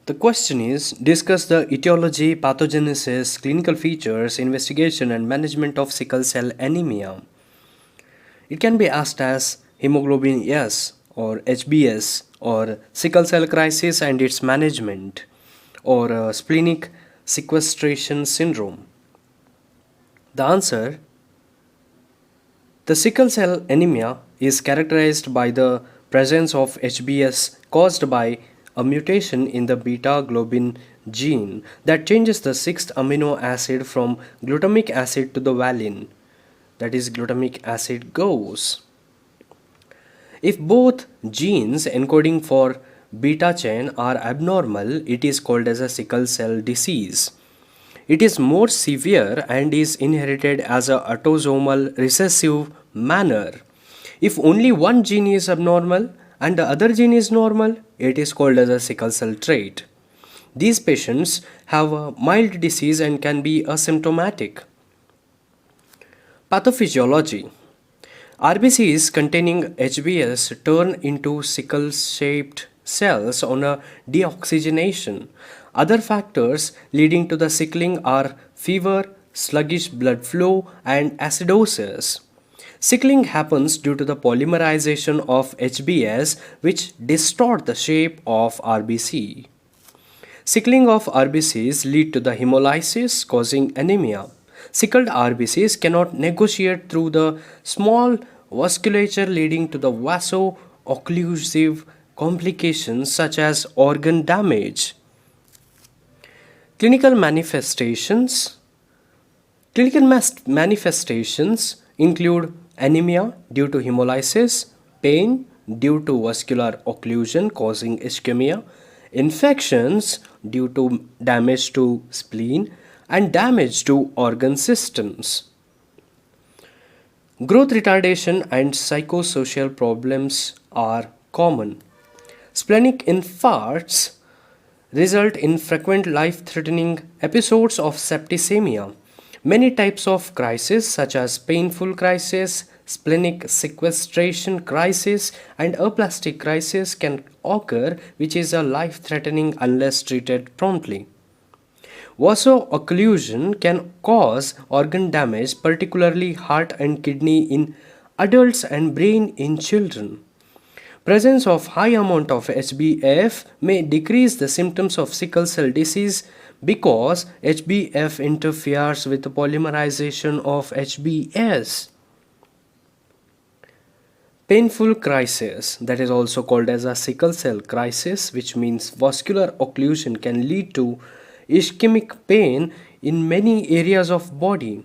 The question is discuss the etiology, pathogenesis, clinical features, investigation, and management of sickle cell anemia. It can be asked as hemoglobin S or HbS or sickle cell crisis and its management or splenic sequestration syndrome. The answer: the sickle cell anemia is characterized by the presence of HbS caused by a mutation in the beta globin gene that changes the sixth amino acid from glutamic acid to the valine, that is, glutamic acid goes. If both genes encoding for beta chain are abnormal, it is called as a sickle cell disease. It is more severe and is inherited as a autosomal recessive manner. If only one gene is abnormal and the other gene is normal, it is called as a sickle cell trait. These patients have a mild disease and can be asymptomatic. Pathophysiology: RBCs containing HbS turn into sickle-shaped cells on a deoxygenation. Other factors leading to the sickling are fever, sluggish blood flow, and acidosis. Sickling happens due to the polymerization of HbS, which distort the shape of RBC. Sickling of RBCs lead to the hemolysis causing anemia. Sickled RBCs cannot negotiate through the small vasculature leading to the vaso-occlusive complications such as organ damage. Clinical manifestations. Clinical manifestations include anemia due to hemolysis, pain due to vascular occlusion causing ischemia, infections due to damage to spleen, and damage to organ systems. Growth retardation and psychosocial problems are common. Splenic infarcts result in frequent life-threatening episodes of septicemia. Many types of crisis such as painful crisis, splenic sequestration crisis, and aplastic crisis can occur, which is a life-threatening unless treated promptly. Vaso-occlusion can cause organ damage, particularly heart and kidney in adults and brain in children. Presence of high amount of HbF may decrease the symptoms of sickle cell disease because HbF interferes with the polymerization of HbS. Painful crisis, that is also called as a sickle cell crisis, which means vascular occlusion can lead to ischemic pain in many areas of body.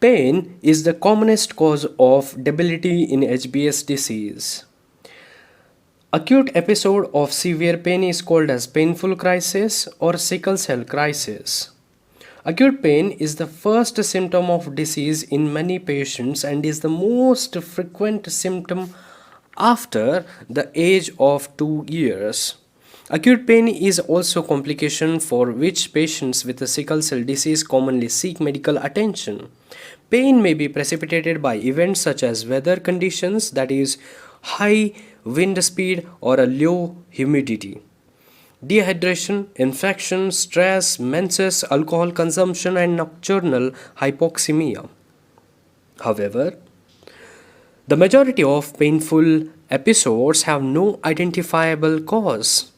Pain is the commonest cause of debility in HbS disease. Acute episode of severe pain is called as painful crisis or sickle cell crisis. Acute pain is the first symptom of disease in many patients and is the most frequent symptom after the age of 2 years. Acute pain is also a complication for which patients with a sickle cell disease commonly seek medical attention. Pain may be precipitated by events such as weather conditions, that is, high wind speed or a low humidity, dehydration, infection, stress, menses, alcohol consumption, and nocturnal hypoxemia. However, the majority of painful episodes have no identifiable cause.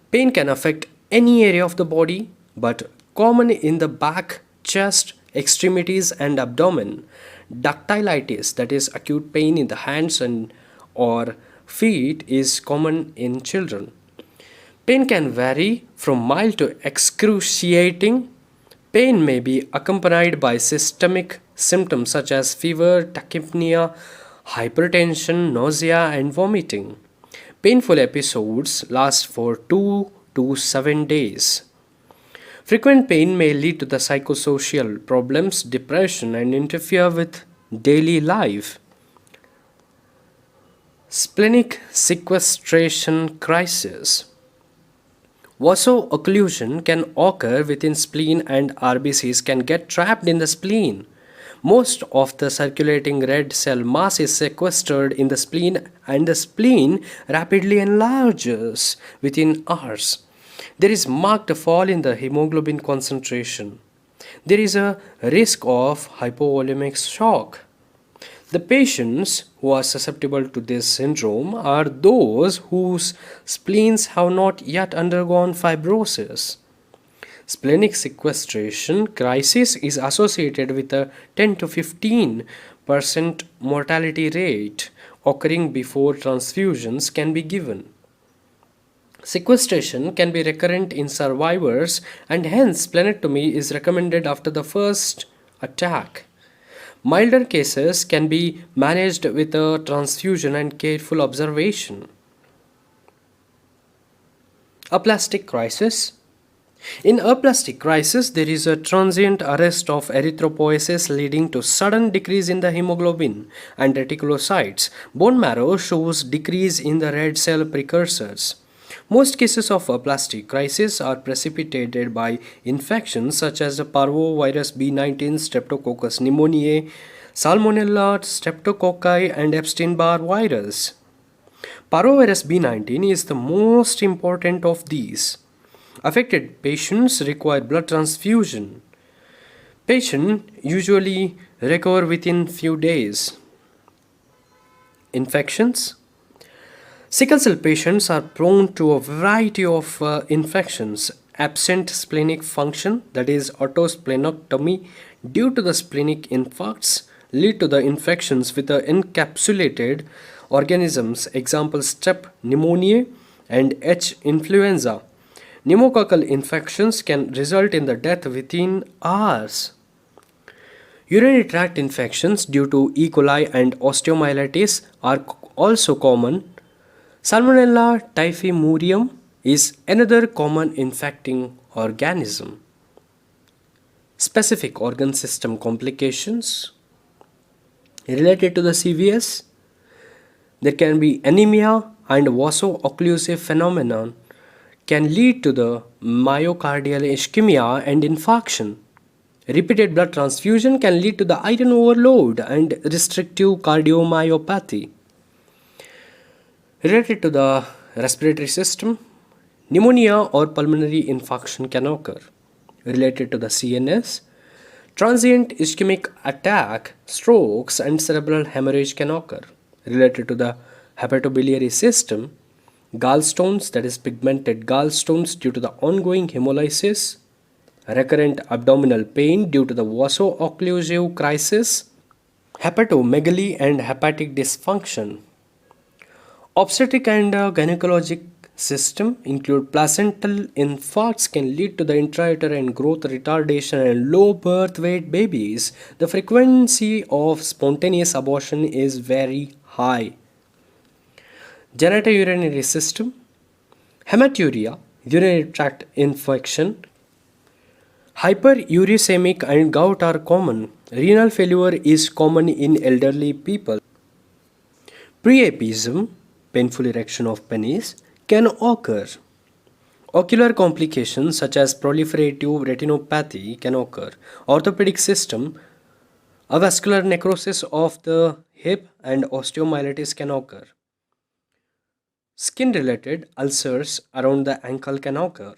Pain can affect any area of the body, but common in the back, chest, extremities, and abdomen. Dactylitis, that is acute pain in the hands and or feet, is common in children. Pain can vary from mild to excruciating. Pain may be accompanied by systemic symptoms such as fever, tachypnea, hypertension, nausea, and vomiting. Painful episodes last for 2 to 7 days. Frequent pain may lead to the psychosocial problems, depression, and interfere with daily life. Splenic sequestration crisis. Vaso-occlusion can occur within spleen and RBCs can get trapped in the spleen. Most of the circulating red cell mass is sequestered in the spleen and the spleen rapidly enlarges within hours. There is marked fall in the hemoglobin concentration. There is a risk of hypovolemic shock. The patients who are susceptible to this syndrome are those whose spleens have not yet undergone fibrosis. Splenic sequestration crisis is associated with a 10 to 15% mortality rate occurring before transfusions can be given. Sequestration can be recurrent in survivors, and hence splenectomy is recommended after the first attack. Milder cases can be managed with a transfusion and careful observation. Aplastic crisis. In aplastic crisis, there is a transient arrest of erythropoiesis leading to sudden decrease in the hemoglobin and reticulocytes. Bone marrow shows decrease in the red cell precursors. Most cases of aplastic crisis are precipitated by infections such as the parvovirus B19, Streptococcus pneumoniae, Salmonella, Streptococci, and Epstein-Barr virus. Parvovirus B19 is the most important of these. Affected patients require blood transfusion. Patients usually recover within few days. Infections. Sickle cell patients are prone to a variety of infections. Absent splenic function, that is autosplenectomy, due to the splenic infarcts, lead to the infections with the encapsulated organisms, example strep pneumoniae and H. influenza. Pneumococcal infections can result in the death within hours. Urinary tract infections due to E. coli and osteomyelitis are also common. Salmonella typhimurium is another common infecting organism. Specific organ system complications related to the CVS. There can be anemia and vaso-occlusive phenomenon can lead to the myocardial ischemia and infarction. Repeated blood transfusion can lead to the iron overload and restrictive cardiomyopathy. Related to the respiratory system, pneumonia or pulmonary infarction can occur. Related to the CNS, transient ischemic attack, strokes, and cerebral hemorrhage can occur. Related to the hepatobiliary system, gallstones, that is pigmented gallstones due to the ongoing hemolysis, recurrent abdominal pain due to the vaso-occlusive crisis, hepatomegaly and hepatic dysfunction. Obstetric and gynecologic system include placental infarcts can lead to the intrauterine growth retardation and low birth weight babies. The frequency of spontaneous abortion is very high. Genitourinary system, hematuria, urinary tract infection, hyperuricemic and gout are common. Renal failure is common in elderly people. Priapism, painful erection of penis, can occur. Ocular complications such as proliferative retinopathy can occur. Orthopedic system, avascular necrosis of the hip and osteomyelitis can occur. Skin related ulcers around the ankle can occur.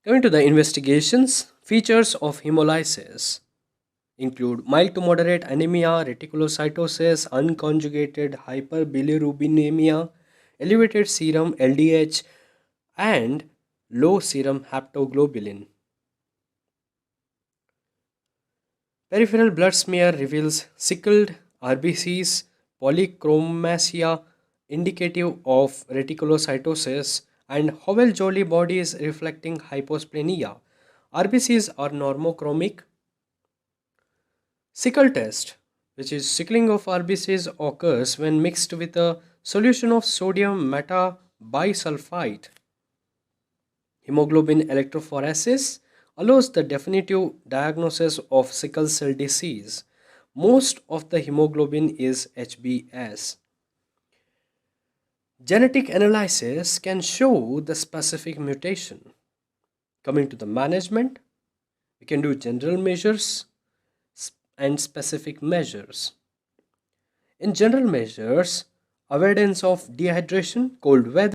Coming to the investigations, features of hemolysis include mild to moderate anemia, reticulocytosis, unconjugated hyperbilirubinemia, elevated serum LDH, and low serum haptoglobulin. Peripheral blood smear reveals sickled RBCs, polychromasia indicative of reticulocytosis, and Howell-Jolly bodies reflecting hyposplenia. RBCs are normochromic. Sickle test, which is sickling of RBCs, occurs when mixed with a solution of sodium metabisulfite. Hemoglobin electrophoresis allows the definitive diagnosis of sickle cell disease. Most of the hemoglobin is HbS. Genetic analysis can show the specific mutation. Coming to the management, we can do general measures and specific measures. In general measures, avoidance of dehydration, cold weather,